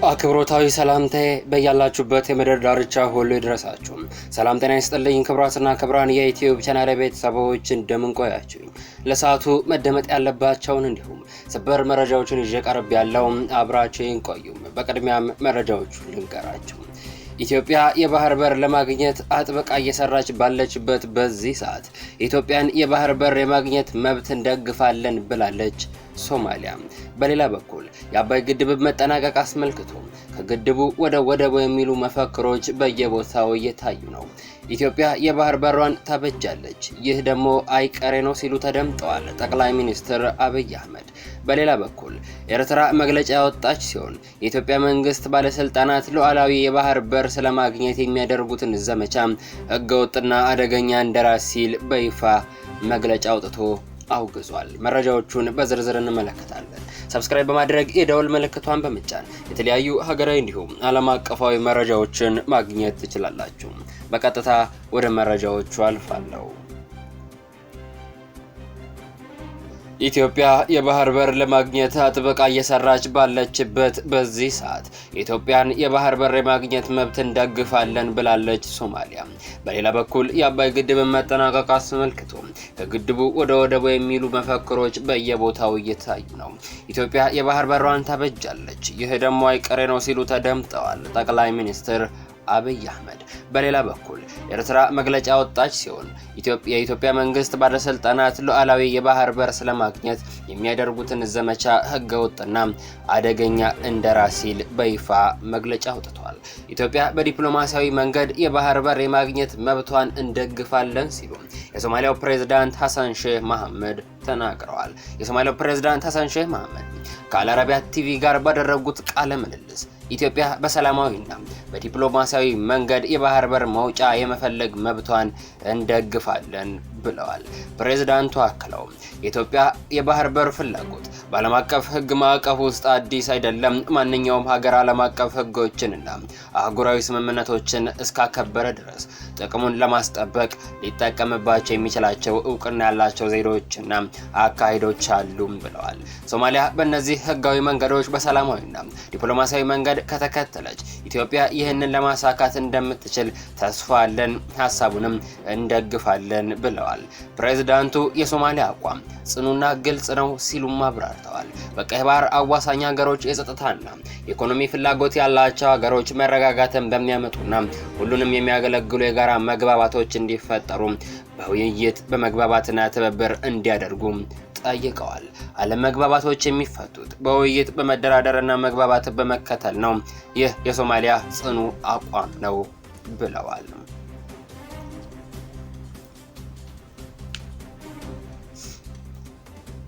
አክብሮታዊ ሰላምታዬ በያላችሁበት የምድር ዳርቻ ሁሉ ይድረሳችሁ። ሰላም ጤና ይስጥልኝ ክብራትና ክብራን የዩቲዩብ ቻናል ቤተሰቦች እንደምን ቆያችሁ? ለሰዓቱ መደመጥ ያለባቸውን እንዲሁም ሰበር መረጃዎችን ይዤ ቀርብ ያለው አብራችሁን ቆዩ። በቅድሚያም መረጃዎቹን ልንገራችሁ። ኢትዮጵያ የባህር በር ለማግኘት አጥብቃ እየሰራች ባለችበት በዚህ ሰዓት ኢትዮጵያን የባህር በር የማግኘት መብት እንደግፋለን ብላለች ሶማሊያ። በሌላ በኩል የአባይ ግድብ መጠናቀቅ አስመልክቶ ከግድቡ ወደ ወደቡ የሚሉ መፈክሮች በየቦታው እየታዩ ነው። ኢትዮጵያ የባህር በሯን ታበጃለች፣ ይህ ደግሞ አይቀሬ ነው ሲሉ ተደምጠዋል ጠቅላይ ሚኒስትር አብይ አህመድ። በሌላ በኩል ኤርትራ መግለጫ ያወጣች ሲሆን የኢትዮጵያ መንግስት ባለስልጣናት ሉዓላዊ የባህር በር ስለማግኘት የሚያደርጉትን ዘመቻ ህገወጥና አደገኛ እንደራስ ሲል በይፋ መግለጫ አውጥቶ አውግዟል። መረጃዎቹን በዝርዝር እንመለከታለን። ሰብስክራይብ በማድረግ የደወል ምልክቷን በመጫን የተለያዩ ሀገራዊ እንዲሁም ዓለም አቀፋዊ መረጃዎችን ማግኘት ትችላላችሁ። በቀጥታ ወደ መረጃዎቹ አልፋለሁ። ኢትዮጵያ የባህር በር ለማግኘት አጥብቃ እየሰራች ባለችበት በዚህ ሰዓት የኢትዮጵያን የባህር በር የማግኘት መብት እንደግፋለን ብላለች ሶማሊያ። በሌላ በኩል የአባይ ግድብ መጠናቀቅ አስመልክቶ ከግድቡ ወደ ወደቡ የሚሉ መፈክሮች በየቦታው እየታዩ ነው። ኢትዮጵያ የባህር በሯን ታበጃለች፣ ይህ ደግሞ አይቀሬ ነው ሲሉ ተደምጠዋል ጠቅላይ ሚኒስትር አብይ አህመድ። በሌላ በኩል ኤርትራ መግለጫ ወጣች ሲሆን የኢትዮጵያ መንግስት ባለስልጣናት ሉዓላዊ የባህር በር ስለማግኘት የሚያደርጉትን ዘመቻ ህገወጥና አደገኛ እንደራስ ሲል በይፋ መግለጫ አውጥቷል። ኢትዮጵያ በዲፕሎማሲያዊ መንገድ የባህር በር የማግኘት መብቷን እንደግፋለን ሲሉ የሶማሊያው ፕሬዝዳንት ሐሰን ሼህ መሐመድ ተናግረዋል። የሶማሊያው ፕሬዝዳንት ሐሰን ሼህ መሐመድ ከአልአረቢያ ቲቪ ጋር ባደረጉት ቃለ ምልልስ ኢትዮጵያ በሰላማዊና በዲፕሎማሲያዊ መንገድ የባህር በር መውጫ የመፈለግ መብቷን እንደግፋለን ብለዋል። ፕሬዝዳንቱ አክለው የኢትዮጵያ የባህር በር ፍላጎት በዓለም አቀፍ ህግ ማዕቀፍ ውስጥ አዲስ አይደለም፣ ማንኛውም ሀገር ዓለም አቀፍ ህጎችንና አህጉራዊ ስምምነቶችን እስካከበረ ድረስ ጥቅሙን ለማስጠበቅ ሊጠቀምባቸው የሚችላቸው እውቅና ያላቸው ዘዴዎችና አካሄዶች አሉ ብለዋል። ሶማሊያ በእነዚህ ህጋዊ መንገዶች በሰላማዊና ዲፕሎማሲያዊ መንገድ ከተከተለች ኢትዮጵያ ይህንን ለማሳካት እንደምትችል ተስፋ አለን፣ ሐሳቡንም እንደግፋለን ብለዋል። ፕሬዝዳንቱ የሶማሊያ አቋም ጽኑና ግልጽ ነው ሲሉም አብራርተዋል። በቀይ ባህር አዋሳኝ ሀገሮች የጸጥታና የኢኮኖሚ ፍላጎት ያላቸው ሀገሮች መረጋጋትን በሚያመጡና ሁሉንም የሚያገለግሉ የጋራ መግባባቶች እንዲፈጠሩ በውይይት በመግባባትና ትብብር እንዲያደርጉ ጠይቀዋል። አለመግባባቶች የሚፈቱት በውይይት በመደራደርና መግባባት በመከተል ነው። ይህ የሶማሊያ ጽኑ አቋም ነው ብለዋል።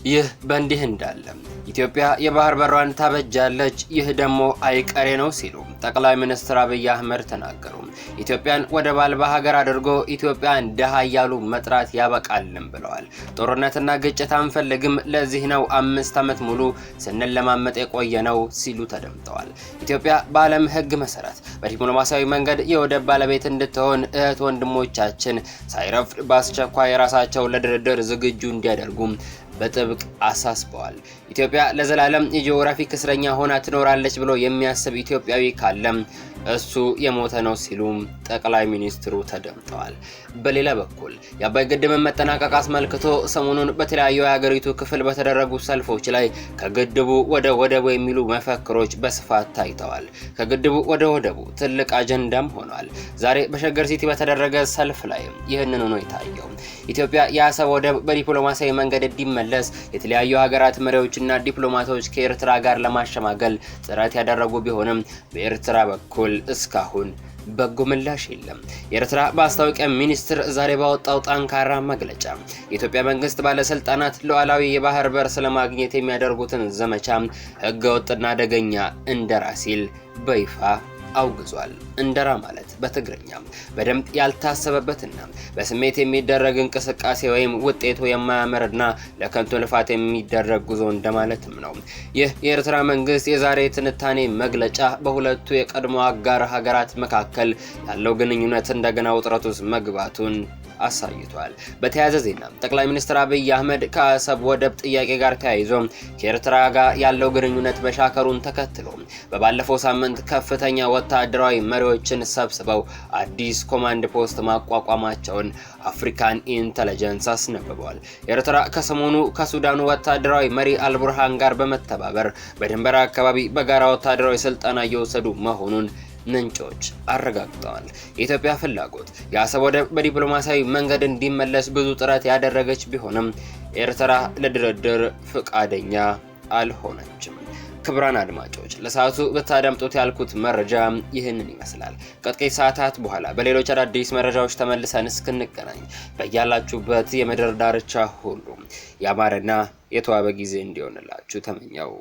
ይህ በእንዲህ እንዳለ ኢትዮጵያ የባህር በሯን ታበጃለች፣ ይህ ደግሞ አይቀሬ ነው ሲሉ ጠቅላይ ሚኒስትር አብይ አህመድ ተናገሩ። ኢትዮጵያን ወደብ አልባ ሀገር አድርጎ ኢትዮጵያን ደሃ እያሉ መጥራት ያበቃልም ብለዋል። ጦርነትና ግጭት አንፈልግም፣ ለዚህ ነው 5 ዓመት ሙሉ ስንለማመጥ የቆየ ነው ሲሉ ተደምጠዋል። ኢትዮጵያ በዓለም ሕግ መሰረት በዲፕሎማሲያዊ መንገድ የወደብ ባለቤት እንድትሆን እህት ወንድሞቻችን ሳይረፍድ በአስቸኳይ የራሳቸው ለድርድር ዝግጁ እንዲያደርጉ በጥብቅ አሳስበዋል። ኢትዮጵያ ለዘላለም የጂኦግራፊክ እስረኛ ሆና ትኖራለች ብሎ የሚያስብ ኢትዮጵያዊ ካለም እሱ የሞተ ነው ሲሉ ጠቅላይ ሚኒስትሩ ተደምጠዋል። በሌላ በኩል የአባይ ግድብ መጠናቀቅ አስመልክቶ ሰሞኑን በተለያዩ የሀገሪቱ ክፍል በተደረጉ ሰልፎች ላይ ከግድቡ ወደ ወደቡ የሚሉ መፈክሮች በስፋት ታይተዋል። ከግድቡ ወደ ወደቡ ትልቅ አጀንዳም ሆኗል። ዛሬ በሸገር ሲቲ በተደረገ ሰልፍ ላይ ይህንን ሆኖ የታየው ኢትዮጵያ የአሰብ ወደብ በዲፕሎማሲያዊ መንገድ እንዲመለስ የተለያዩ ሀገራት መሪዎችና ዲፕሎማቶች ከኤርትራ ጋር ለማሸማገል ጥረት ያደረጉ ቢሆንም በኤርትራ በኩል እስካሁን በጎ ምላሽ የለም። የኤርትራ ማስታወቂያ ሚኒስትር ዛሬ ባወጣው ጠንካራ መግለጫ የኢትዮጵያ መንግስት ባለስልጣናት ሉዓላዊ የባህር በር ስለማግኘት የሚያደርጉትን ዘመቻ ህገወጥና አደገኛ እንደራስ ሲል በይፋ አውግዟል። እንደራ ማለት በትግርኛ በደንብ ያልታሰበበትና በስሜት የሚደረግ እንቅስቃሴ ወይም ውጤቱ የማያምርና ለከንቱ ልፋት የሚደረግ ጉዞ እንደማለትም ነው። ይህ የኤርትራ መንግስት የዛሬ ትንታኔ መግለጫ በሁለቱ የቀድሞ አጋር ሀገራት መካከል ያለው ግንኙነት እንደገና ውጥረት ውስጥ መግባቱን አሳይቷል። በተያያዘ ዜና ጠቅላይ ሚኒስትር አብይ አህመድ ከአሰብ ወደብ ጥያቄ ጋር ተያይዞ ከኤርትራ ጋር ያለው ግንኙነት መሻከሩን ተከትሎ በባለፈው ሳምንት ከፍተኛ ወታደራዊ መሪዎችን ሰብስበው አዲስ ኮማንድ ፖስት ማቋቋማቸውን አፍሪካን ኢንተለጀንስ አስነብቧል። ኤርትራ ከሰሞኑ ከሱዳኑ ወታደራዊ መሪ አልቡርሃን ጋር በመተባበር በድንበር አካባቢ በጋራ ወታደራዊ ስልጠና እየወሰዱ መሆኑን ምንጮች አረጋግጠዋል። የኢትዮጵያ ፍላጎት የአሰብ ወደብ በዲፕሎማሲያዊ መንገድ እንዲመለስ ብዙ ጥረት ያደረገች ቢሆንም ኤርትራ ለድርድር ፈቃደኛ አልሆነችም። ክቡራን አድማጮች ለሰዓቱ በታዳምጡት ያልኩት መረጃ ይህንን ይመስላል። ከጥቂት ሰዓታት በኋላ በሌሎች አዳዲስ መረጃዎች ተመልሰን እስክንገናኝ በያላችሁበት የምድር ዳርቻ ሁሉ ያማረና የተዋበ ጊዜ እንዲሆንላችሁ ተመኘው።